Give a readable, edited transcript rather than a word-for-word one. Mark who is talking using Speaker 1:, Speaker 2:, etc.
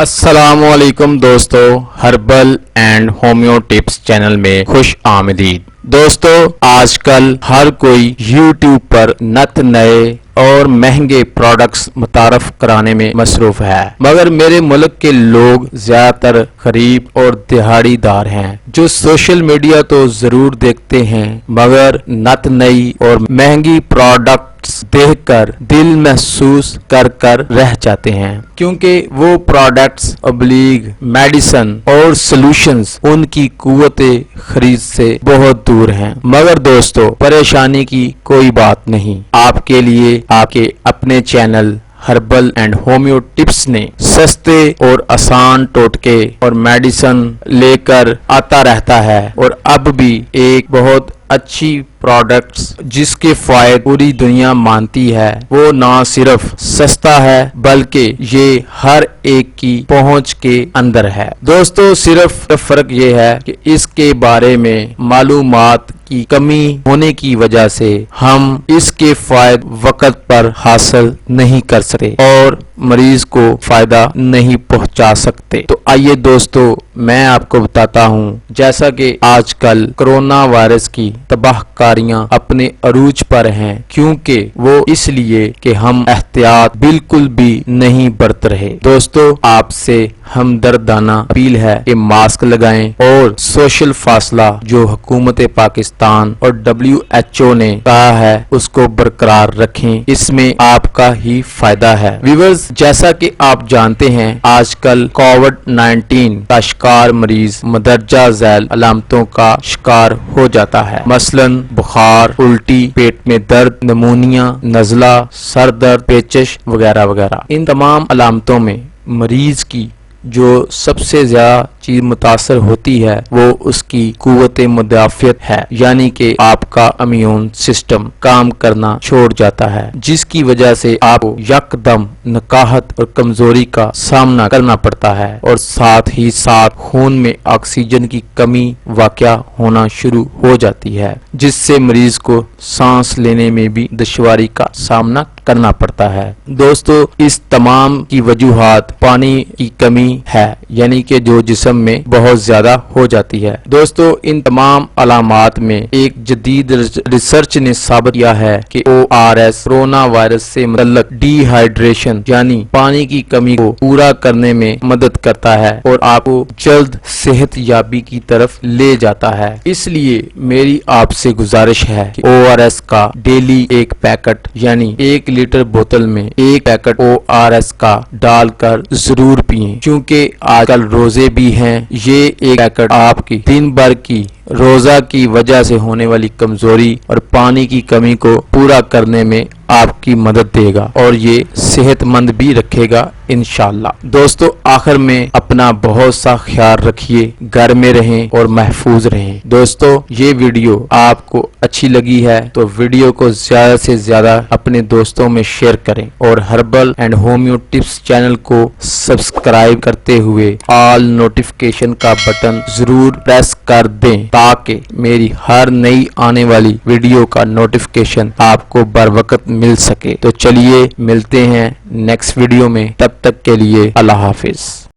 Speaker 1: السلام علیکم دوستو، herbal and homeo tips channel میں خوش آمدید۔ دوستو آج کل ہر کوئی یوٹیوب پر نت نئے اور مہنگے پروڈکٹس متعارف کرانے میں مصروف ہے، مگر میرے ملک کے لوگ زیادہ تر غریب اور دہاڑی دار ہیں جو سوشل میڈیا تو ضرور دیکھتے ہیں مگر نت نئی اور مہنگی پروڈکٹس دیکھ کر دل محسوس کر رہ جاتے ہیں، کیونکہ وہ پروڈکٹس ابلیغ میڈیسن اور سلوشنز ان کی قوت خرید سے بہت دور ہیں۔ مگر دوستو پریشانی کی کوئی بات نہیں، آپ کے لیے آپ کے اپنے channel herbal and homeo tips نے سستے اور آسان ٹوٹکے اور میڈیسن لے کر آتا رہتا ہے، اور اب بھی ایک بہت اچھی پروڈکٹس جس کے فوائد پوری دنیا مانتی ہے، وہ نہ صرف سستا ہے بلکہ یہ ہر ایک کی پہنچ کے اندر ہے۔ دوستو صرف فرق یہ ہے کہ اس کے بارے میں معلومات کی کمی ہونے کی وجہ سے ہم اس کے فوائد وقت پر حاصل نہیں کر سکتے اور مریض کو فائدہ نہیں پہنچا سکتے۔ تو آئیے دوستو میں آپ کو بتاتا ہوں، جیسا کہ آج کل کرونا وائرس کی تباہ کاریاں اپنے عروج پر ہیں، کیونکہ وہ اس لیے کہ ہم احتیاط بالکل بھی نہیں برت رہے۔ دوستو آپ سے ہمدردانہ اپیل ہے کہ ماسک لگائیں اور سوشل فاصلہ جو حکومت پاکستان اور WHO نے کہا ہے اس کو برقرار رکھیں، اس میں آپ کا ہی فائدہ ہے۔ ویورز جیسا کہ آپ جانتے ہیں آج کل کووڈ-19 کا شکار مریض مندرجہ ذیل علامتوں کا شکار ہو جاتا ہے، مثلاً بخار، الٹی، پیٹ میں درد، نمونیا، نزلہ، سر درد، پیچش وغیرہ وغیرہ۔ ان تمام علامتوں میں مریض کی جو سب سے زیادہ چیز متاثر ہوتی ہے وہ اس کی قوت مدافعت ہے، یعنی کہ آپ کا امیون سسٹم کام کرنا چھوڑ جاتا ہے، جس کی وجہ سے آپ کو یکدم نکاہت اور کمزوری کا سامنا کرنا پڑتا ہے، اور ساتھ ہی ساتھ خون میں آکسیجن کی کمی واقع ہونا شروع ہو جاتی ہے، جس سے مریض کو سانس لینے میں بھی دشواری کا سامنا کرنا پڑتا ہے۔ دوستو اس تمام کی وجوہات پانی کی کمی ہے، یعنی کہ جو جسم میں بہت زیادہ ہو جاتی ہے۔ دوستو ان تمام علامات میں ایک جدید ریسرچ نے ثابت کیا ہے کہ ORS کرونا وائرس سے متعلق ڈی ہائیڈریشن یعنی پانی کی کمی کو پورا کرنے میں مدد کرتا ہے اور آپ کو جلد صحت یابی کی طرف لے جاتا ہے۔ اس لیے میری آپ سے گزارش ہے کہ ORS کا ڈیلی ایک پیکٹ یعنی 1 لیٹر بوتل میں 1 پیکٹ ORS کا ڈال کر ضرور پئیں، کیونکہ آج کل روزے بھی ہیں، یہ ایک پیکٹ آپ کی دن بھر کی روزہ کی وجہ سے ہونے والی کمزوری اور پانی کی کمی کو پورا کرنے میں آپ کی مدد دے گا اور یہ صحت مند بھی رکھے گا انشاءاللہ۔ دوستو آخر میں اپنا بہت سا خیال رکھیے، گھر میں رہیں اور محفوظ رہیں۔ دوستو یہ ویڈیو آپ کو اچھی لگی ہے تو ویڈیو کو زیادہ سے زیادہ اپنے دوستوں میں شیئر کریں اور herbal and homeo tips channel کو سبسکرائب کرتے ہوئے آل نوٹیفیکیشن کا بٹن ضرور پریس کر دیں تاکہ میری ہر نئی آنے والی ویڈیو کا نوٹیفیکیشن آپ کو بر وقت مل سکے۔ تو چلیے ملتے ہیں نیکسٹ ویڈیو میں، تب تک کے لیے اللہ حافظ۔